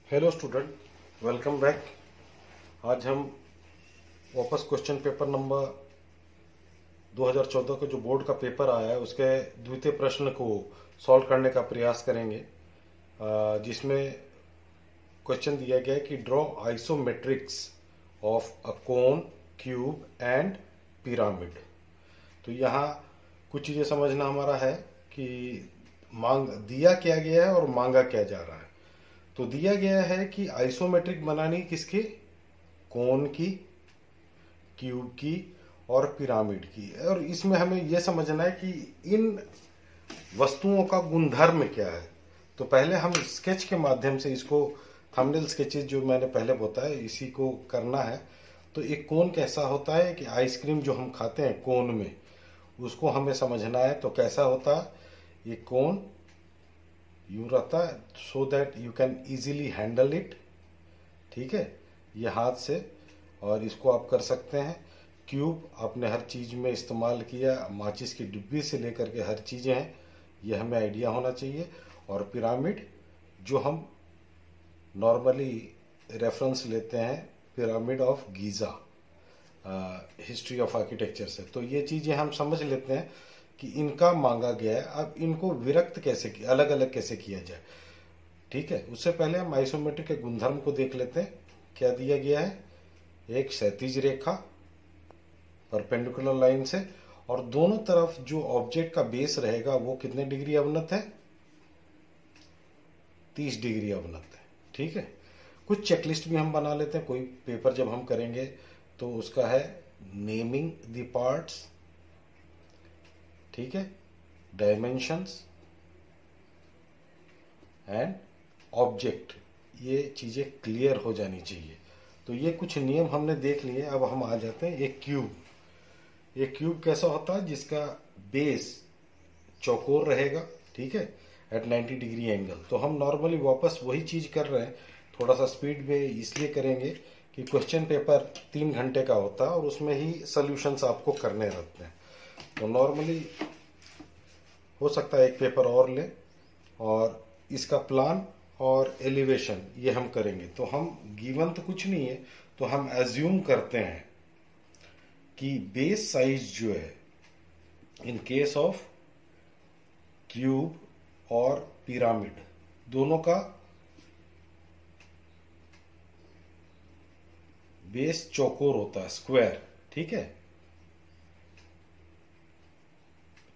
Hello student, welcome back. आज हम वापस क्वेश्चन पेपर नंबर 2014 का जो बोर्ड का पेपर आया है उसके द्वितीय प्रश्न को सॉल्व करने का प्रयास करेंगे, जिसमें क्वेश्चन दिया गया है कि draw isometrics of a cone, cube and pyramid. तो यहाँ कुछ चीज़ें समझना हमारा है कि मांग दिया क्या गया है और मांगा क्या जा रहा है। तो दिया गया है कि आइसोमेट्रिक बनानी किसकी, कोन की, क्यूब की और पिरामिड की। और इसमें हमें यह समझना है कि इन वस्तुओं का गुणधर्म क्या है। तो पहले हम स्केच के माध्यम से इसको, थंबनेल स्केचेस जो मैंने पहले बताया, इसी को करना है। तो एक कोन कैसा होता है कि आइसक्रीम जो हम खाते हैं कोन में, उसको हमें समझना है। तो कैसा होता है ये कोन, यूं रहता है so that you can easily handle it. ठीक है, ये हाथ से, और इसको आप कर सकते हैं। क्यूब आपने हर चीज़ में इस्तेमाल किया, माचिस की डिब्बी से लेकर के हर चीज़ें हैं, ये हमें आइडिया होना चाहिए। और पिरामिड जो हम नॉर्मली रेफरेंस लेते हैं, pyramid of Giza, history of architecture से। तो ये चीज़ें हम समझ लेते हैं कि इनका मांगा गया है। अब इनको विरक्त कैसे, अलग अलग कैसे किया जाए। ठीक है, उससे पहले हम आइसोमेट्रिक के गुणधर्म को देख लेते हैं। क्या दिया गया है, एक क्षैतिज रेखा परपेंडिकुलर लाइन से, और दोनों तरफ जो ऑब्जेक्ट का बेस रहेगा वो कितने डिग्री अवनत है, 30 डिग्री अवनत है। ठीक है, कुछ चेकलिस्ट भी हम बना लेते हैं। कोई पेपर जब हम करेंगे तो उसका है नेमिंग द पार्ट्स, ठीक है, डायमेंशंस एंड ऑब्जेक्ट, ये चीज़ें क्लियर हो जानी चाहिए। तो ये कुछ नियम हमने देख लिए। अब हम आ जाते हैं एक क्यूब। एक क्यूब कैसा होता है, जिसका बेस चौकोर रहेगा, ठीक है, एट 90 डिग्री एंगल। तो हम नॉर्मली वापस वही चीज़ कर रहे हैं, थोड़ा सा स्पीड में इसलिए करेंगे कि क्वेश्चन पेपर 3 घंटे का होता है और उसमें ही सॉल्यूशंस आपको करने रहते हैं। तो नॉर्मली हो सकता है एक पेपर और ले, और इसका प्लान और एलिवेशन ये हम करेंगे। तो हम गिवन तो कुछ नहीं है, तो हम एज्यूम करते हैं कि बेस साइज जो है इन केस ऑफ क्यूब और पिरामिड, दोनों का बेस चौकोर होता है, स्क्वायर। ठीक है,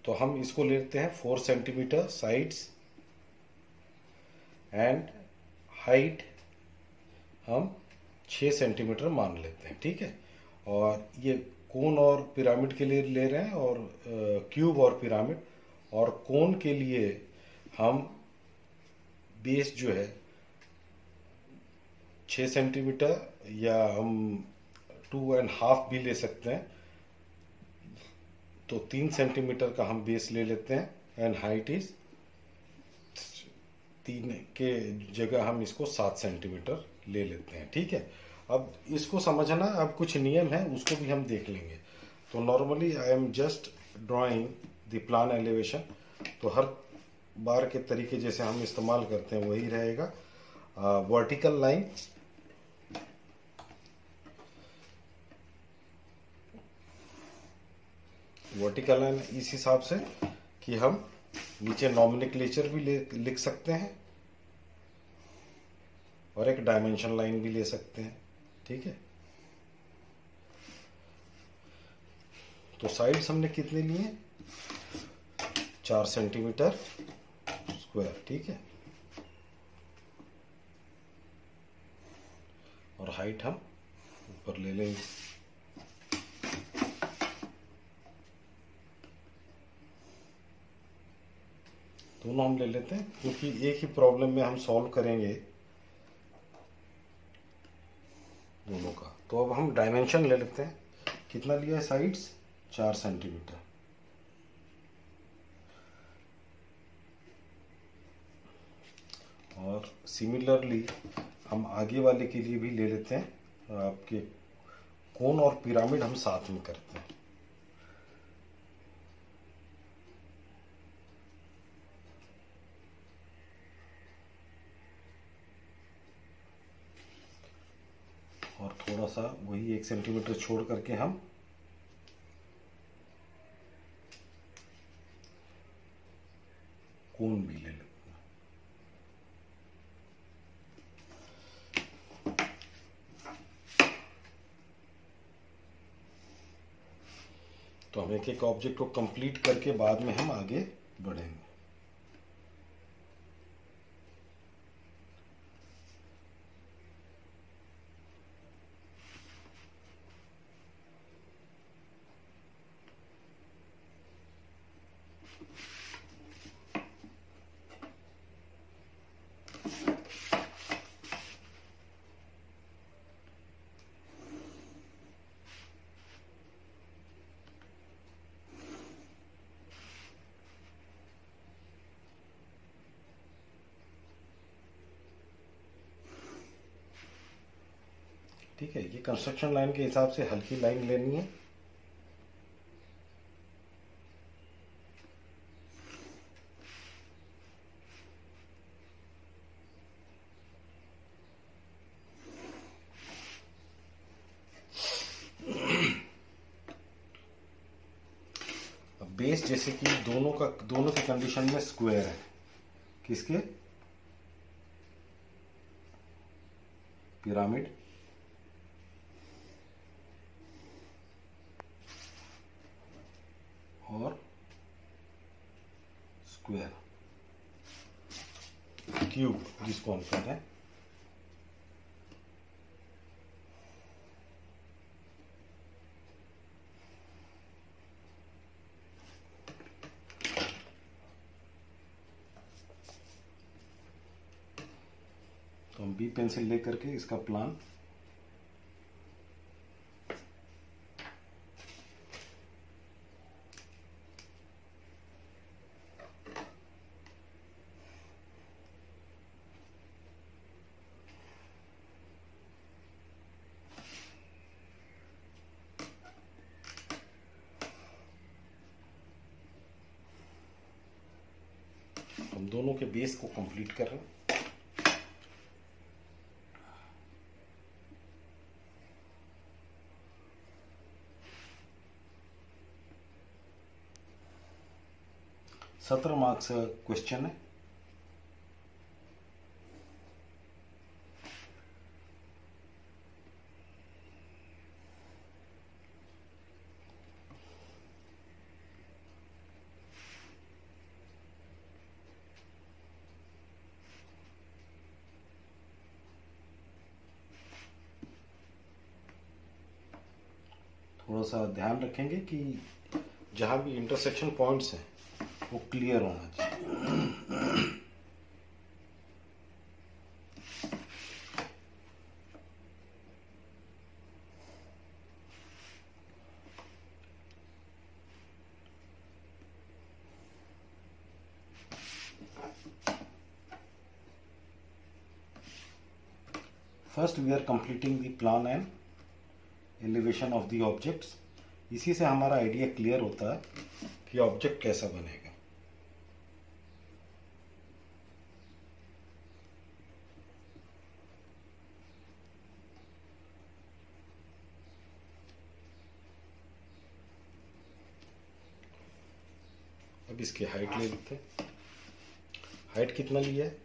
तो हम इसको लेते हैं 4 सेंटीमीटर साइड्स एंड हाइट हम 6 सेंटीमीटर मान लेते हैं। ठीक है, और ये कोन और पिरामिड के लिए ले रहे हैं, और क्यूब और पिरामिड। और कोन के लिए हम बेस जो है 6 सेंटीमीटर, या हम 2.5 भी ले सकते हैं। तो 3 सेंटीमीटर का हम बेस ले लेते हैं, एंड हाइट इज 3 के जगह हम इसको 7 सेंटीमीटर ले लेते हैं। ठीक है, अब इसको समझना, अब कुछ नियम है उसको भी हम देख लेंगे। तो normally I am just drawing the plan elevation. तो हर बार के तरीके जैसे हम इस्तेमाल करते हैं वही रहेगा। वर्टिकल लाइन, वर्टिकल लाइन इस हिसाब से कि हम नीचे नॉमेनक्लेचर भी लिख सकते हैं, और एक डायमेंशन लाइन भी ले सकते हैं। ठीक है, तो साइड्स हमने कितने लिए, 4 सेंटीमीटर स्क्वायर। ठीक है, और हाइट हम ऊपर ले लेंगे। दोनों हम ले लेते हैं क्योंकि एक ही प्रॉब्लम में हम सॉल्व करेंगे दोनों का। तो अब हम डायमेंशन ले लेते हैं। कितना लिया है साइड्स, 4 सेंटीमीटर। और सिमिलरली हम आगे वाले के लिए भी ले लेते हैं। आपके कोन और पिरामिड हम साथ में करते हैं। थोड़ा सा वही 1 सेंटीमीटर छोड़ करके हम कोण भी ले लेते हैं। तो हम एक एक ऑब्जेक्ट को कंप्लीट करके बाद में हम आगे बढ़ेंगे। ठीक है, ये कंस्ट्रक्शन लाइन के हिसाब से हल्की लाइन लेनी है। अब बेस जैसे कि दोनों की कंडीशन में स्क्वायर है, किसके? पिरामिड और स्क्वायर, क्यूब जिसको हम कह रहे हैं। तो हम बी पेंसिल लेकर के इसका प्लान हम दोनों के बेस को कंप्लीट कर रहे हैं। सत्रह मार्क्स क्वेश्चन है। थोड़ा सा ध्यान रखेंगे कि जहां भी इंटरसेक्शन पॉइंट्स हैं वो क्लियर होना चाहिए। First we are completing the plan and elevation of the objects. इसी से हमारा आइडिया क्लियर होता है कि ऑब्जेक्ट कैसा बनेगा। अब इसकी हाइट ले लेते हैं। हाइट कितना लिया है?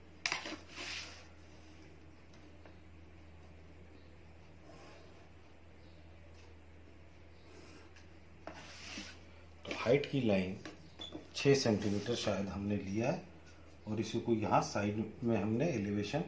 हाइट की लाइन 6 सेंटीमीटर शायद हमने लिया है और इसी को यहाँ साइड में हमने एलिवेशन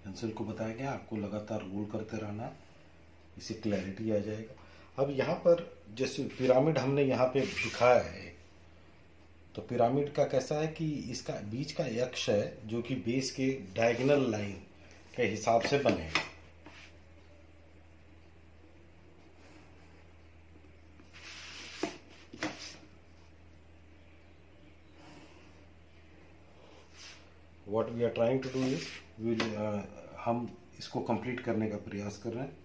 पेंसिल को बताया गया, आपको लगातार रोल करते रहना, इससे क्लैरिटी आ जाएगा। अब यहाँ पर जैसे पिरामिड हमने यहाँ पे दिखाया है, तो पिरामिड का कैसा है कि इसका बीच का अक्ष है जो कि बेस के डायगोनल लाइन के हिसाब से बनेगा। What we are trying to do is हम इसको कंप्लीट करने का प्रयास कर रहे हैं।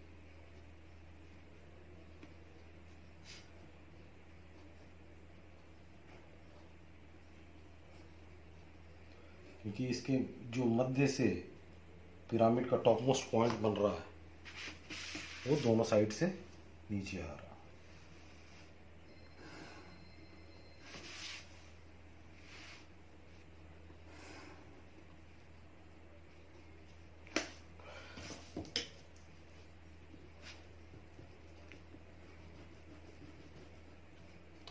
क्योंकि इसके जो मध्य से पिरामिड का टॉप मोस्ट पॉइंट बन रहा है वो दोनों साइड से नीचे आ रहा है।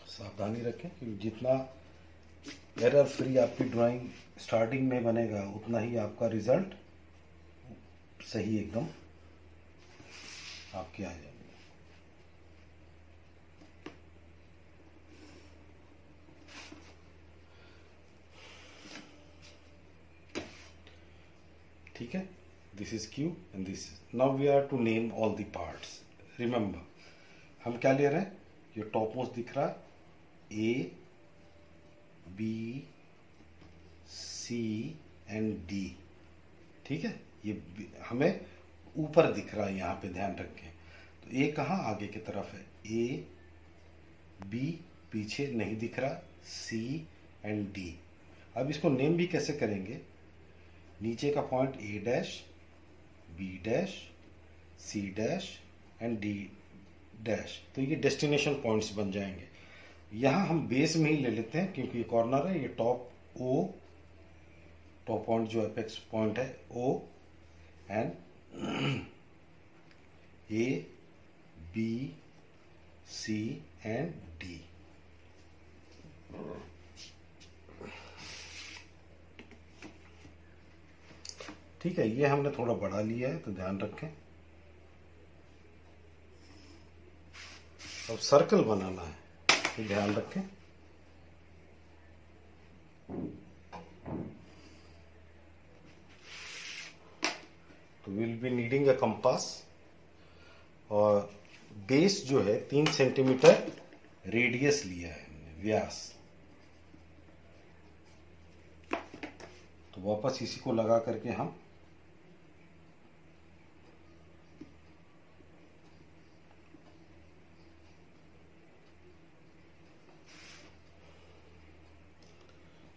सावधानी रखें कि जितना एरर फ्री आपकी ड्राइंग स्टार्टिंग में बनेगा उतना ही आपका रिजल्ट सही एकदम आपके आ जाएंगे। ठीक है, this is Q and this now we are to name all the parts. Remember हम क्या ले रहे हैं, ये टॉप मोस्ट दिख रहा है A B C and D. ठीक है, ये हमें ऊपर दिख रहा है, यहाँ पे ध्यान रखें। तो ए कहाँ आगे की तरफ है, ए बी पीछे नहीं दिख रहा, सी एंड डी। अब इसको नेम भी कैसे करेंगे, नीचे का point A dash B dash C dash and D dash, तो ये डेस्टिनेशन पॉइंट्स बन जाएंगे। यहाँ हम बेस में ही ले लेते हैं क्योंकि ये कॉर्नर है, ये टॉप ओ, टॉप पॉइंट जो एपेक्स पॉइंट है O and A B C and D. ठीक है, ये हमने थोड़ा बढ़ा लिया है तो ध्यान रखें। अब सर्कल बनाना है तो ध्यान रखें। तो will be needing a compass और बेस जो है 3 सेंटीमीटर रेडियस लिया है हमने, व्यास। तो वापस इसी को लगा करके हम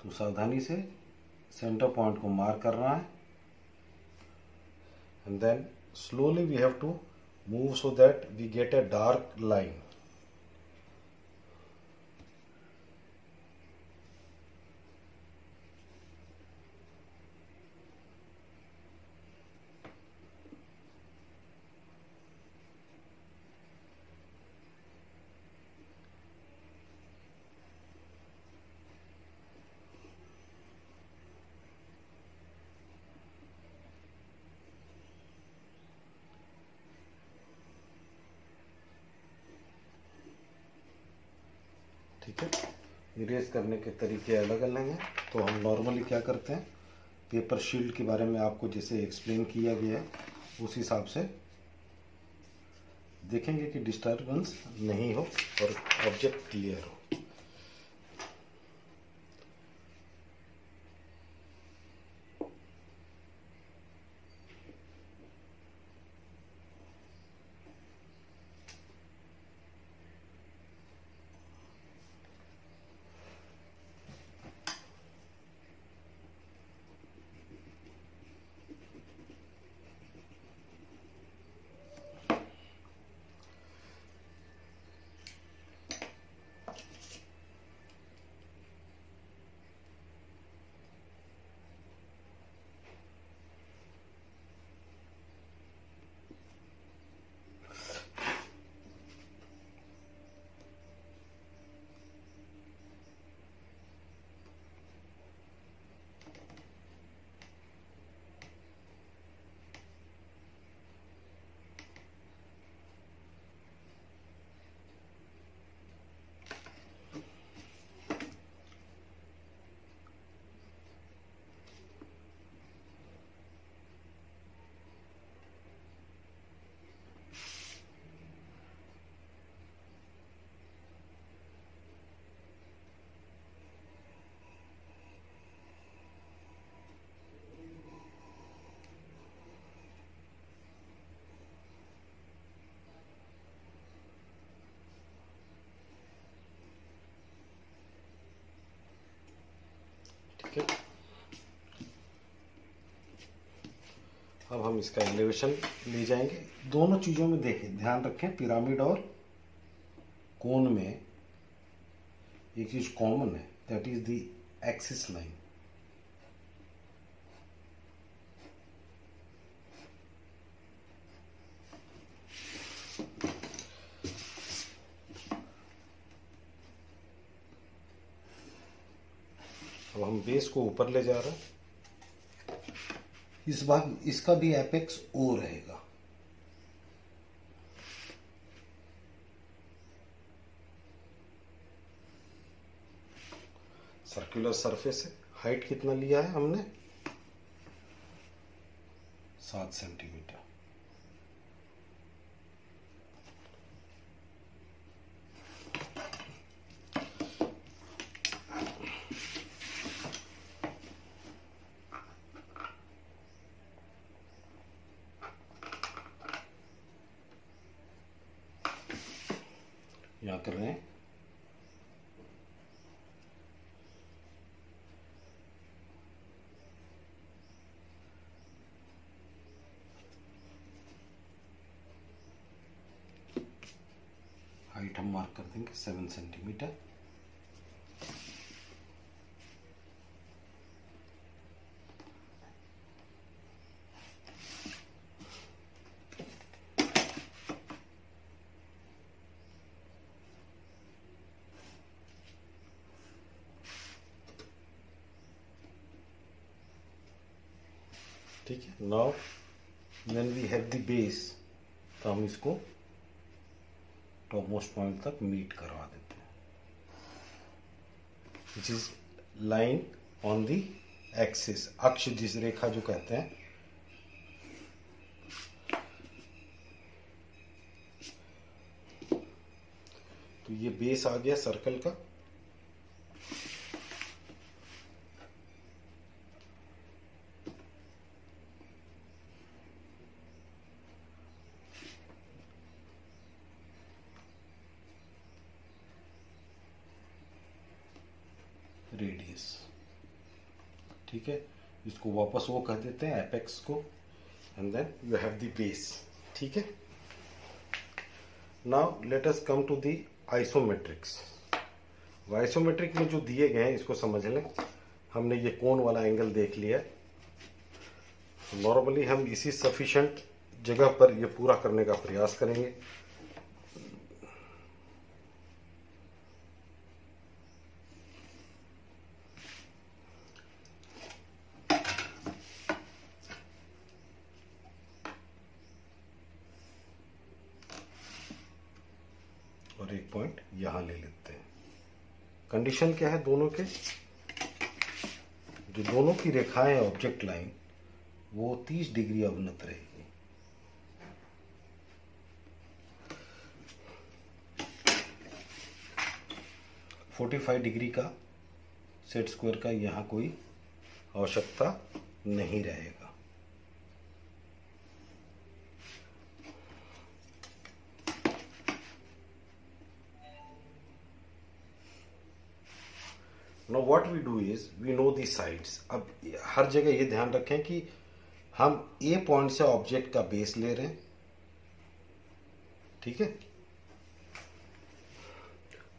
तो सावधानी से सेंटर पॉइंट को मार्क करना है and then slowly we have to move so that we get a dark line. ठीक है, इरेज करने के तरीके अलग अलग हैं। तो हम नॉर्मली क्या करते हैं, पेपर शील्ड के बारे में आपको जैसे एक्सप्लेन किया गया है उस हिसाब से देखेंगे कि डिस्टर्बेंस नहीं हो और ऑब्जेक्ट क्लियर हो। अब हम इसका एलिवेशन ले जाएंगे। दोनों चीज़ों में देखें, ध्यान रखें, पिरामिड और कोन में एक चीज कॉमन है, that is the axis line. अब हम बेस को ऊपर ले जा रहे हैं। इस बार इसका भी एपेक्स ओ रहेगा। सर्कुलर सरफेस है। हाइट कितना लिया है हमने? 7 सेंटीमीटर। यहां कर रहे हैं हाइट हम मार्क कर देंगे 7 सेंटीमीटर। ठीक है। Now when we have the base, तो हम इसको टॉप मोस्ट पॉइंट तक मीट करवा देते हैं, which is line on the axis, अक्ष जिस रेखा जो कहते हैं। तो ये बेस आ गया सर्कल का। रेडियस, ठीक है। इसको वापस वो कह देते हैं एपेक्स को, and then you have the base. ठीक है। Now let us come to the isometrics. Isometric में जो दिए गए हैं इसको समझ लें। हमने ये कोन वाला एंगल देख लिया है। नॉर्मली हम इसी सफिशिएंट जगह पर ये पूरा करने का प्रयास करेंगे। और एक पॉइंट यहां ले लेते हैं। कंडीशन क्या है दोनों के? जो दोनों की रेखाएं ऑब्जेक्ट लाइन वो 30 डिग्री अवनत रहेगी। और 45 डिग्री का सेट स्क्वायर का यहां कोई आवश्यकता नहीं रहेगा। Now what we do is we know the sides। अब हर जगह ये ध्यान रखें कि हम ए पॉइंट से ऑब्जेक्ट का बेस ले रहे हैं। ठीक है।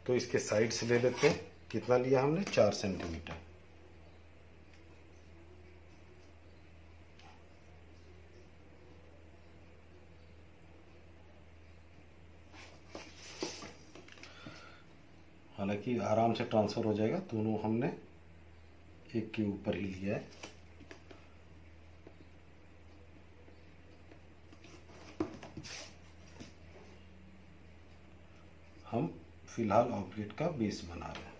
तो इसके साइड्स ले लेते हैं। कितना लिया हमने? 4 सेंटीमीटर। हालांकि आराम से ट्रांसफर हो जाएगा, दोनों हमने एक के ऊपर ही लिया है। हम फिलहाल ऑब्जेक्ट का बेस बना रहे हैं।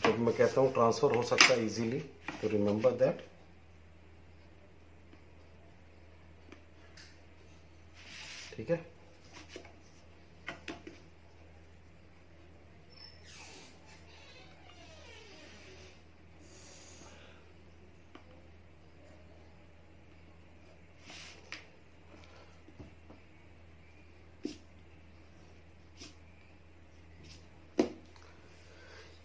जब मैं कहता हूं ट्रांसफर हो सकता है इजीली, तो रिमेंबर दैट। ठीक है।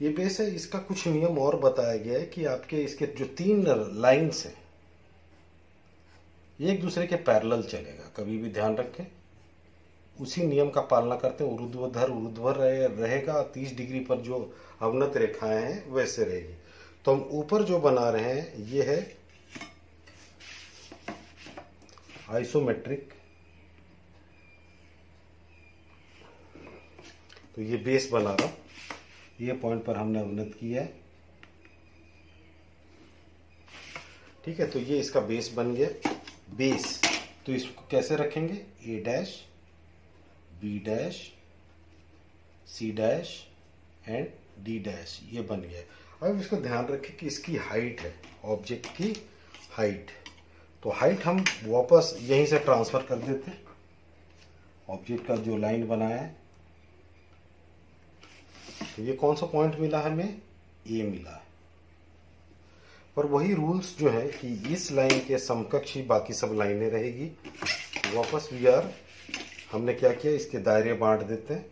ये बेस है। इसका कुछ नियम और बताया गया है कि आपके इसके जो 3 लाइन्स हैं, ये एक दूसरे के पैरेलल चलेगा, कभी भी ध्यान रखें। उसी नियम का पालना करते हैं, ऊर्ध्वाधर रहेगा, 30 डिग्री पर जो अवनत रेखाएं हैं वैसे रहेगी। तो हम ऊपर जो बना रहे हैं ये है आइसोमेट्रिक। तो ये बेस बना रहा, ये पॉइंट पर हमने अवनत किया है, ठीक है। तो ये इसका बेस बन गया। बेस तो इसको कैसे रखेंगे, A dash, B dash, C dash and D dash, ये बन गया। अब इसको ध्यान रखें कि इसकी हाइट है, ऑब्जेक्ट की हाइट। तो हाइट हम वापस यहीं से ट्रांसफर कर देते हैं। ऑब्जेक्ट का जो लाइन बनाया है, तो ये कौन सा पॉइंट मिला हमें, ए मिला है। पर वही रूल्स जो है कि इस लाइन के समकक्ष ही बाकी सब लाइनें रहेगी। वापस हमने क्या किया, इसके दायरे बांट देते हैं।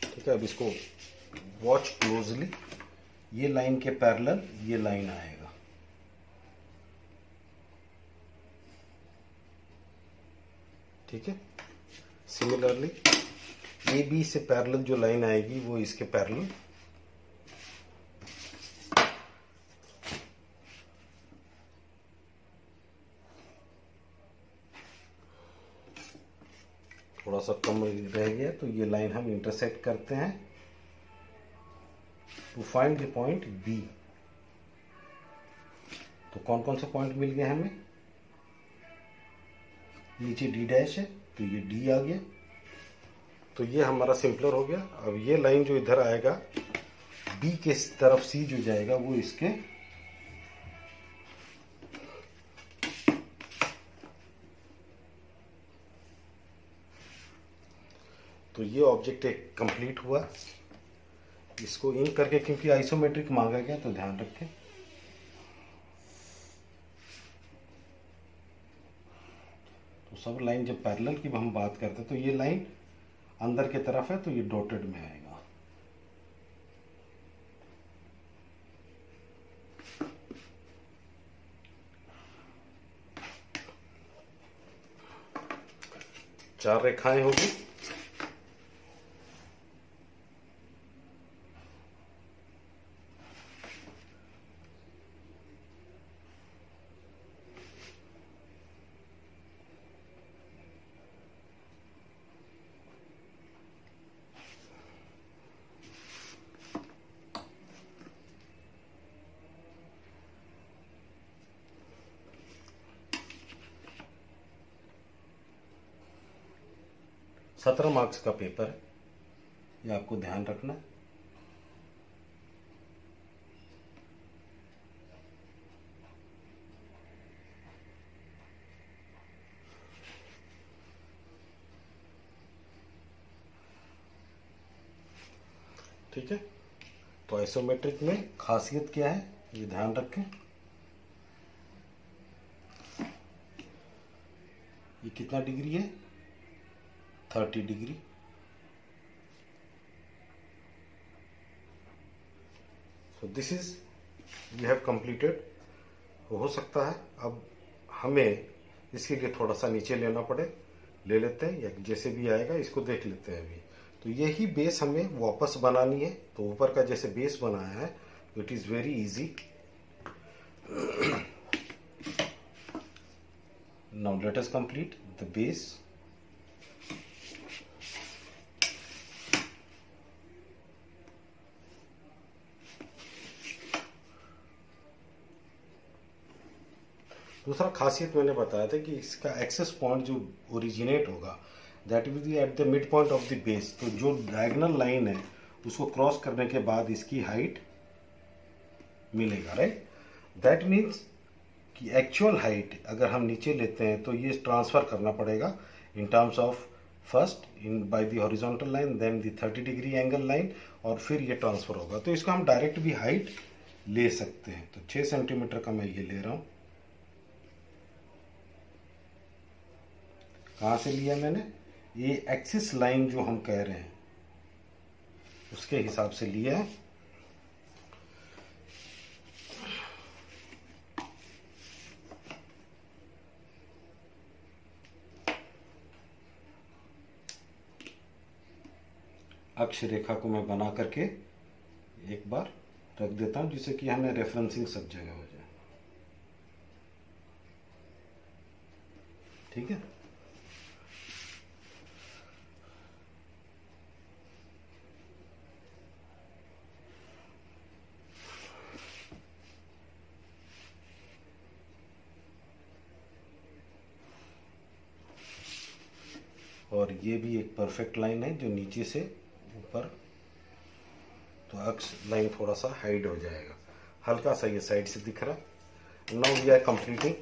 ठीक है, अब इसको वॉच क्लोजली, ये लाइन के पैरेलल ये लाइन आएगा। ठीक है, सिमिलरली ए बी से पैरेलल जो लाइन आएगी वो इसके पैरेलल। थोड़ा सा कम रह गया, तो ये लाइन हम इंटरसेक्ट करते हैं to find the point B. तो कौन कौन से पॉइंट मिल गए हमें, नीचे डी डैश है तो ये डी आ गया। तो ये हमारा सिंपलर हो गया। अब ये लाइन जो इधर आएगा, बी के तरफ सी जो जाएगा वो इसके तो ये ऑब्जेक्ट एक कंप्लीट हुआ। इसको इंक करके, क्योंकि आइसोमेट्रिक मांगा गया तो ध्यान रखें। तो सब लाइन जब पैरेलल की हम बात करते हैं तो ये लाइन अंदर की तरफ है तो ये डॉटेड में आएगा। चार रेखाएं होगी। सत्रह मार्क्स का पेपर है, ये आपको ध्यान रखना है। ठीक है, तो आइसोमेट्रिक में खासियत क्या है ये ध्यान रखें। ये कितना डिग्री है, 30 degree. So this is we have completed. हो सकता है अब हमें इसके लिए थोड़ा सा नीचे लेना पड़े, ले लेते हैं, या जैसे भी आएगा इसको देख लेते हैं अभी। तो यही बेस हमें वापस बनानी है। तो ऊपर का जैसे बेस बनाया है, it is very easy. Now let us complete the base. दूसरा खासियत मैंने बताया था कि इसका एक्सेस पॉइंट जो ओरिजिनेट होगा that will be at the mid point of the base. तो जो डायगोनल लाइन है उसको क्रॉस करने के बाद इसकी हाइट मिलेगा, राइट। दैट मीन्स कि एक्चुअल हाइट अगर हम नीचे लेते हैं तो ये ट्रांसफर करना पड़ेगा in terms of first in by the horizontal line, then the 30 degree angle line, और फिर ये ट्रांसफर होगा। तो इसको हम डायरेक्ट भी हाइट ले सकते हैं। तो 6 सेंटीमीटर का मैं ये ले रहा हूँ। कहाँ से लिया मैंने, ये एक्सिस लाइन जो हम कह रहे हैं उसके हिसाब से लिया है। अक्ष रेखा को मैं बना करके एक बार रख देता हूं, जिससे कि हमें रेफरेंसिंग सब जगह हो जाए। ठीक है। और ये भी एक परफेक्ट लाइन है जो नीचे से ऊपर, तो अक्ष लाइन थोड़ा सा हाइड हो जाएगा, हल्का सा ये साइड से दिख रहा है। Now we are completing.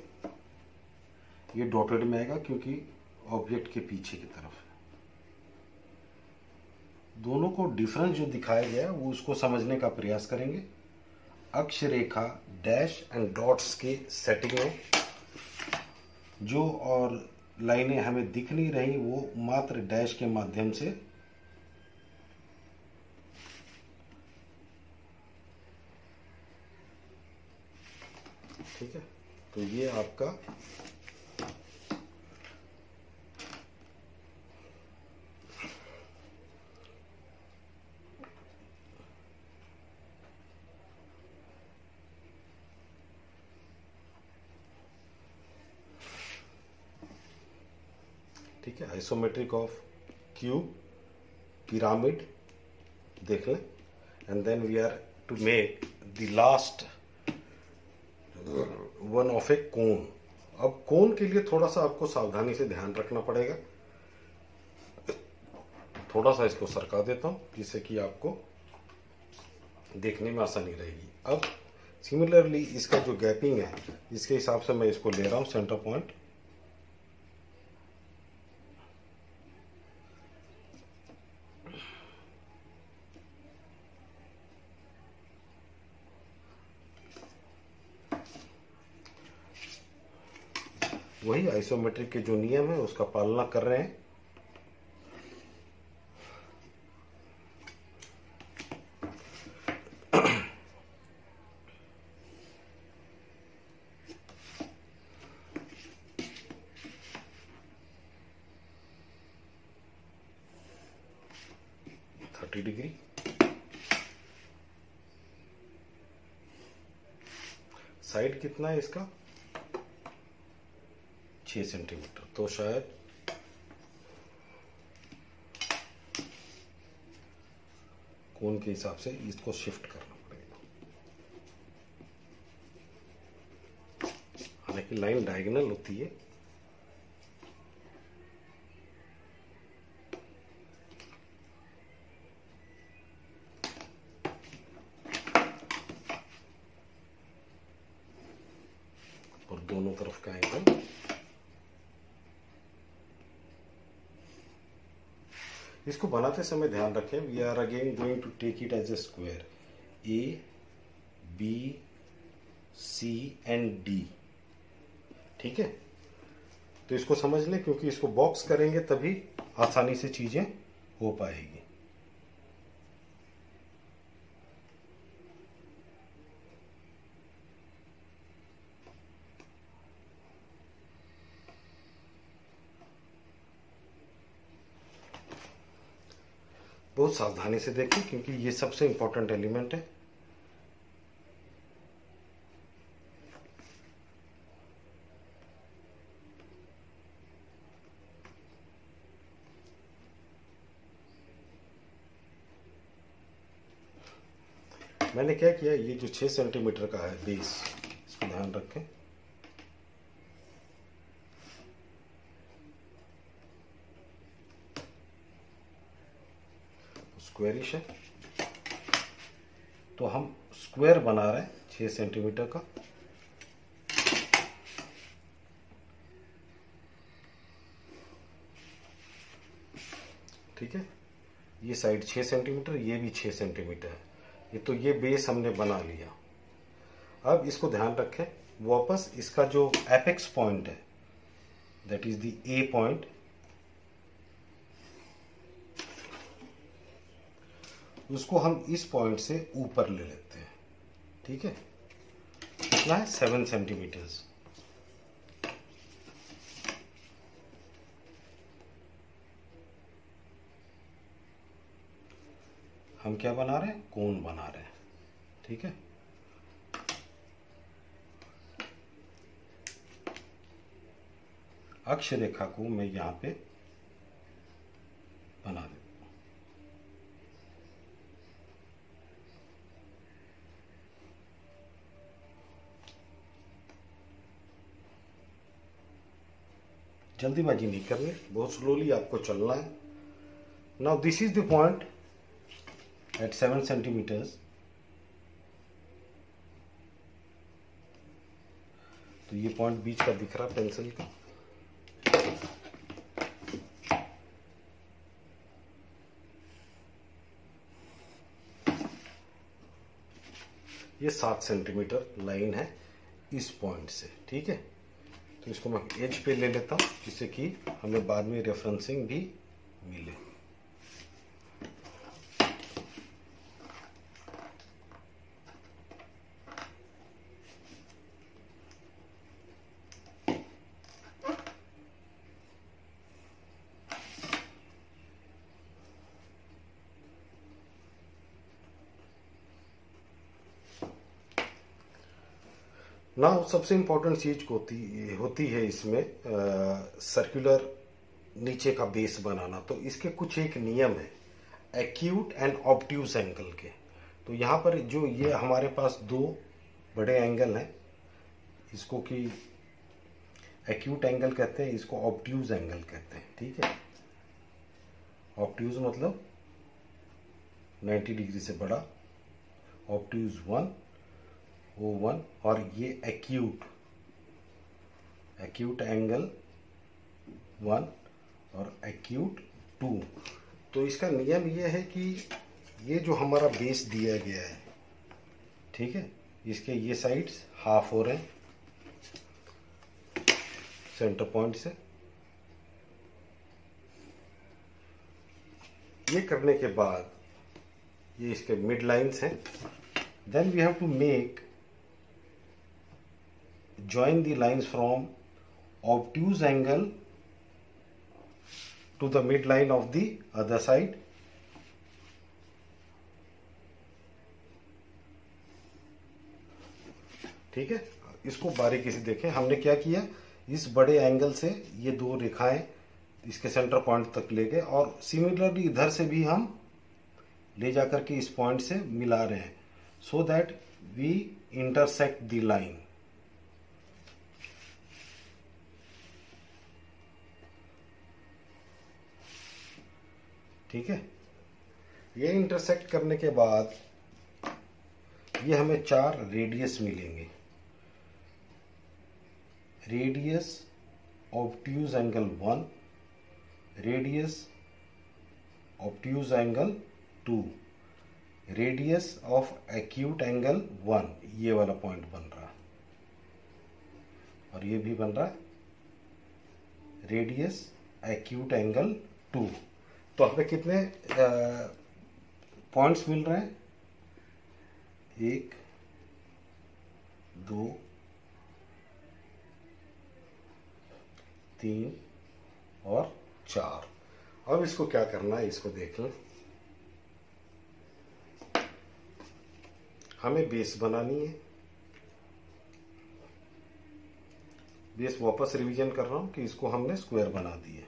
ये डॉटेड में आएगा क्योंकि ऑब्जेक्ट के पीछे की तरफ है। दोनों को डिफरेंस जो दिखाया गया वो उसको समझने का प्रयास करेंगे। अक्ष रेखा डैश एंड डॉट्स के सेटिंग में जो और लाइनें हमें दिख नहीं रही वो मात्र डैश के माध्यम से ठीक है। तो ये आपका ठीक है, आइसोमेट्रिक ऑफ क्यूब पिरामिड देख लें। And then we are to make the last one of a cone. अब कोन के लिए थोड़ा सा आपको सावधानी से ध्यान रखना पड़ेगा। थोड़ा सा इसको सरका देता हूं जिससे कि आपको देखने में आसानी रहेगी। अब सिमिलरली इसका जो गैपिंग है इसके हिसाब से मैं इसको ले रहा हूं सेंटर पॉइंट। वही आइसोमेट्रिक के जो नियम है उसका पालना कर रहे हैं। डिग्री साइड कितना है इसका 6 सेंटीमीटर, तो शायद कोण के हिसाब से इसको शिफ्ट करना पड़ेगा। हालांकि लाइन डायगोनल होती है, और दोनों तरफ का एंगल इसको बनाते समय ध्यान रखें। We are again going to take it as a square A B C and D. ठीक है, तो इसको समझ लें क्योंकि इसको बॉक्स करेंगे तभी आसानी से चीजें हो पाएगी। बहुत सावधानी से देखें क्योंकि ये सबसे इंपॉर्टेंट एलिमेंट है। मैंने क्या किया, ये जो 6 सेंटीमीटर का है बेस, इसको ध्यान रखें। स्क्वायरिश है तो हम स्क्वायर बना रहे हैं 6 सेंटीमीटर का। ठीक है, ये साइड 6 सेंटीमीटर, ये भी 6 सेंटीमीटर है। ये तो ये बेस हमने बना लिया। अब इसको ध्यान रखें, वापस इसका जो एपेक्स पॉइंट है that is the A point, उसको हम इस पॉइंट से ऊपर ले लेते हैं। ठीक है, कितना है 7 सेंटीमीटर्स। हम क्या बना रहे हैं, कोन बना रहे हैं। ठीक है, अक्ष रेखा को मैं यहां पे बना देता हूं। जल्दीबाजी नहीं करनी, बहुत स्लोली आपको चलना है। Now this is the point at 7 centimetres. तो ये पॉइंट बीच का दिख रहा है पेंसिल का। ये 7 सेंटीमीटर लाइन है इस पॉइंट से। ठीक है, तो इसको मैं एज पे ले लेता हूं जिससे कि हमें बाद में रेफरेंसिंग भी मिले। ना सबसे इम्पोर्टेंट चीज होती है इसमें सर्कुलर नीचे का बेस बनाना। तो इसके कुछ एक नियम है एक्यूट एंड ऑब्ट्यूज एंगल के। तो यहाँ पर जो ये हमारे पास दो बड़े एंगल हैं, इसको कि एक्यूट एंगल कहते हैं, इसको ऑब्ट्यूज एंगल कहते हैं। ठीक है, ऑब्ट्यूज मतलब 90 डिग्री से बड़ा, ऑब्ट्यूज 1 O1, और ये एक्यूट एंगल 1 और एक्यूट 2। तो इसका नियम ये है कि ये जो हमारा बेस दिया गया है, ठीक है, इसके ये साइड्स हाफ हो रहे हैं सेंटर पॉइंट से। ये करने के बाद ये इसके मिड लाइन्स हैं। Then we have to make join the lines from obtuse angle to the midline of the other side. ठीक है, इसको बारीकी से देखें। हमने क्या किया, इस बड़े एंगल से ये दो रेखाएं इसके सेंटर पॉइंट तक ले गए, और सिमिलरली इधर से भी हम ले जाकर के इस पॉइंट से मिला रहे हैं, so that we intersect the line. ठीक है, ये इंटरसेक्ट करने के बाद ये हमें 4 रेडियस मिलेंगे। Radius obtuse angle 1, radius obtuse angle 2, radius of acute angle 1, ये वाला पॉइंट बन रहा है, और ये भी बन रहा है रेडियस एक्यूट एंगल 2। तो हमें कितने पॉइंट्स मिल रहे हैं, 1 2 3 और 4। अब इसको क्या करना है, इसको देख लें। हमें बेस बनानी है। बेस वापस रिवीजन कर रहा हूं कि इसको हमने स्क्वायर बना दिए।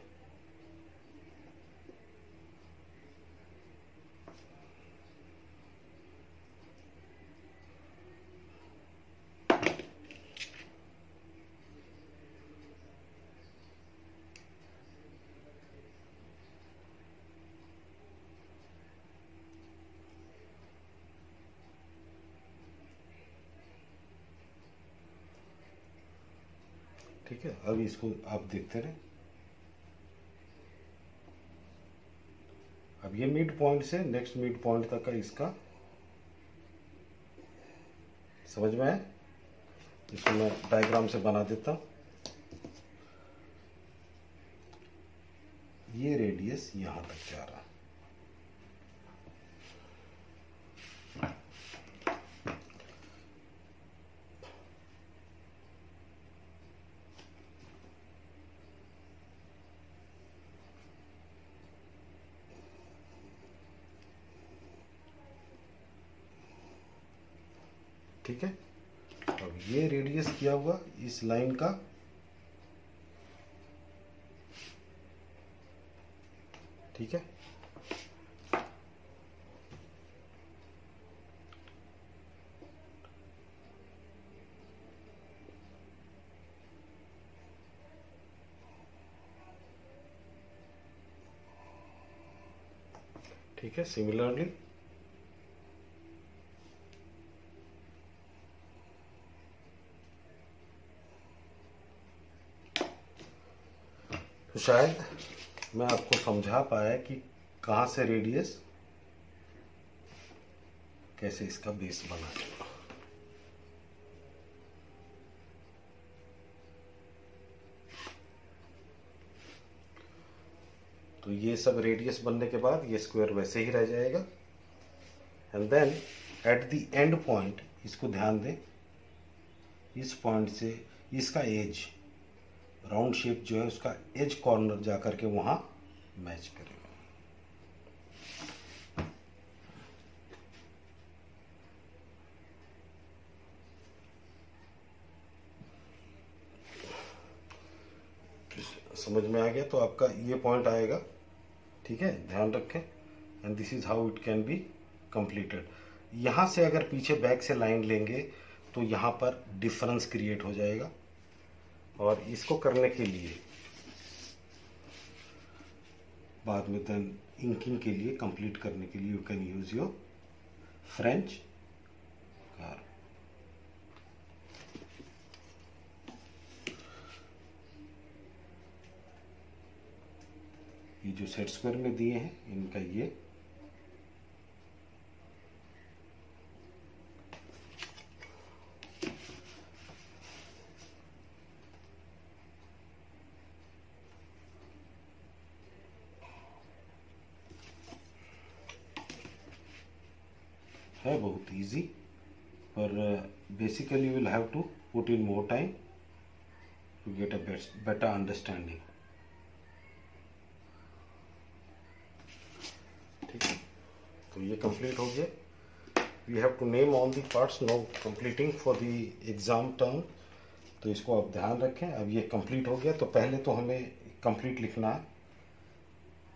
ठीक है, अब इसको आप देखते रहे। अब ये मिड पॉइंट से नेक्स्ट मिड पॉइंट तक का इसका समझ में है। इसको मैं डायग्राम से बना देता हूं। ये रेडियस यहां तक जा रहा है। ठीक है। अब ये रेडियस किया हुआ इस लाइन का, ठीक है। ठीक है, सिमिलरली तो शायद मैं आपको समझा पाया कि कहाँ से रेडियस, कैसे इसका बेस बनाएगा। तो ये सब रेडियस बनने के बाद ये स्क्वायर वैसे ही रह जाएगा। And then at the end point, इसको ध्यान दें, इस पॉइंट से इसका एज, राउंड शेप जो है उसका एज कॉर्नर जा करके वहां मैच करेगा। समझ में आ गया? तो आपका ये पॉइंट आएगा, ठीक है, ध्यान रखें। And this is how it can be completed. यहां से अगर पीछे बैक से लाइन लेंगे तो यहां पर डिफरेंस क्रिएट हो जाएगा, और इसको करने के लिए बाद में देन इंकिंग के लिए, कंप्लीट करने के लिए you can use your French car. ये जो सेट स्क्वायर में दिए हैं इनका ये है बहुत इजी, पर basically will have to put in more time to get a better understanding. ठीक है, तो ये कंप्लीट हो गया। We have to name all the parts now completing for the exam term. तो इसको आप ध्यान रखें। अब ये कंप्लीट हो गया, तो पहले तो हमें कंप्लीट लिखना है।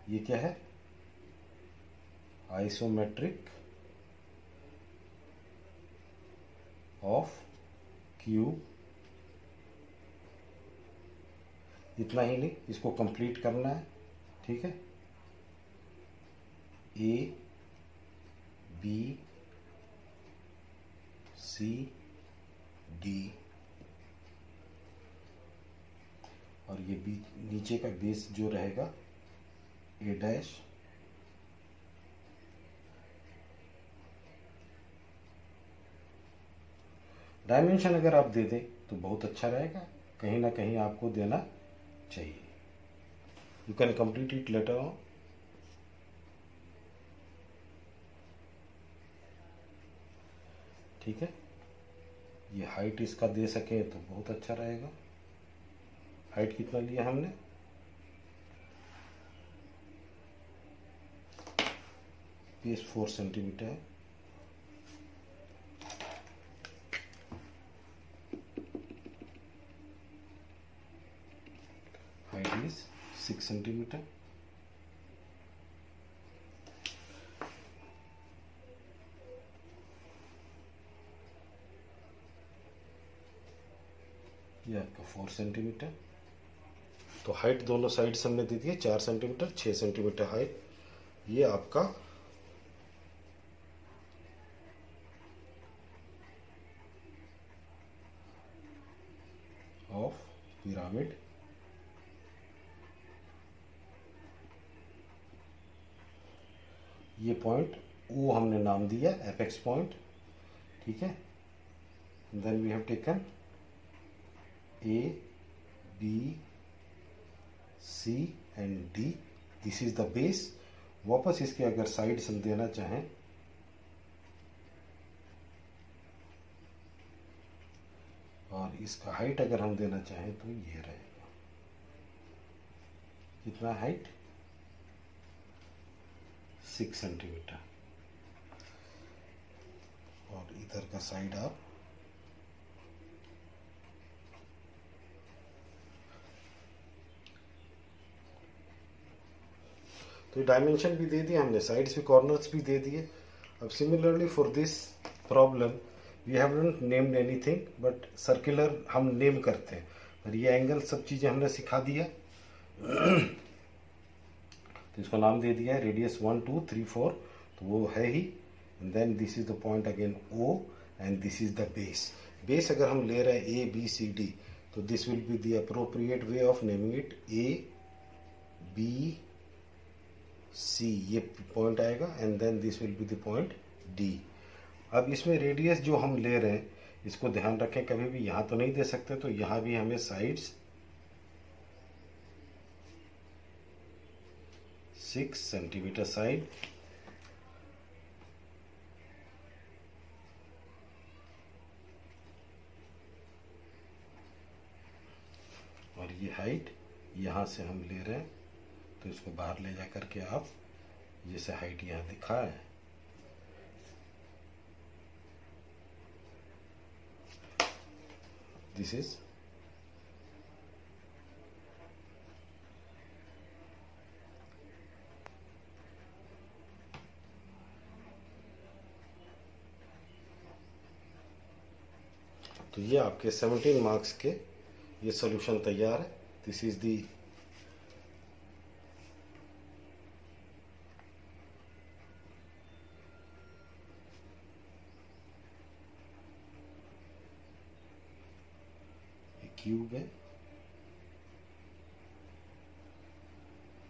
ये क्या है? Isometric of cube. इतना ही नहीं, इसको कंप्लीट करना है, ठीक है। ए बी सी डी, और ये बी नीचे का बेस जो रहेगा ए डैश, डायमेंशन अगर आप दे दें तो बहुत अच्छा रहेगा, कहीं ना कहीं आपको देना चाहिए। You can complete it later on. ठीक है, ये हाइट इसका दे सके तो बहुत अच्छा रहेगा। हाइट कितना लिया हमने? बेस 4 सेंटीमीटर है। Height is 6 centimetre. ये आपका 4 सेंटीमीटर। तो हाइट दोनों साइड से हमने दे दी है 4 सेंटीमीटर, 6 सेंटीमीटर हाइट। ये आपका ऑफ पिरामिड। ये पॉइंट ओ हमने नाम दिया एपेक्स पॉइंट, ठीक है। Then we have taken A B C and D, this is the base. वापस इसके अगर साइड्स हम देना चाहें और इसका हाइट अगर हम देना चाहें तो ये रहेगा। कितना हाइट? 6 सेंटीमीटर। और इधर का साइड आप तो डायमेंशन भी दे दिया हमने, साइड्स भी, कॉर्नर्स भी दे दिए। अब similarly for this problem we have not named anything, but circular हम नेम करते हैं, और ये एंगल सब चीज़ें हमने सिखा दिया। तो इसको नाम दे दिया है रेडियस 1 2 3 4, तो वो है ही। And then this is the point again O, and this is the base. Base अगर हम ले रहे हैं ABCD, तो this will be the appropriate way of naming it ABC, ये पॉइंट आएगा, and then this will be the point D। अब इसमें रेडियस जो हम ले रहे हैं, इसको ध्यान रखें, कभी भी यहाँ तो नहीं दे सकते, तो यहाँ भी हमें साइड्स 6 सेंटीमीटर साइड, और ये हाइट यहाँ से हम ले रहे हैं, तो इसको बाहर ले जा करके आप जैसे हाइट यहाँ दिखा है, दिस इज तो ये आपके 17 मार्क्स के ये सॉल्यूशन तैयार है। दिस इज दी क्यूब है,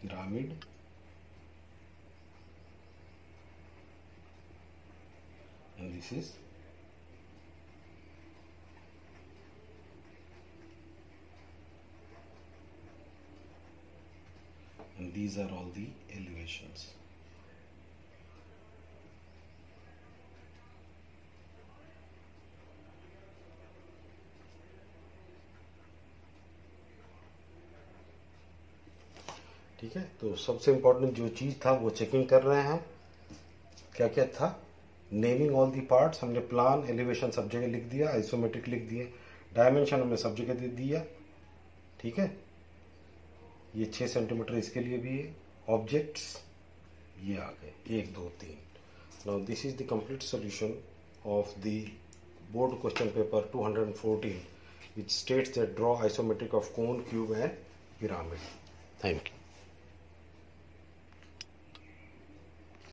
pyramid, and this is and these are all the elevations. ठीक है, तो सबसे इम्पोर्टेंट जो चीज़ था वो चेकिंग कर रहे हैं हम, क्या क्या था, नेमिंग ऑल दी पार्ट्स, हमने प्लान एलिवेशन सब जगह लिख दिया, आइसोमेट्रिक लिख दिए, डायमेंशन हमने सब जगह दे दिया। ठीक है, ये 6 सेंटीमीटर इसके लिए भी है। ऑब्जेक्ट्स ये आ गए 1 2 3। Now this is the complete solution of the board question paper 214 which states that draw isometric of cone, cube and pyramid. Thank you.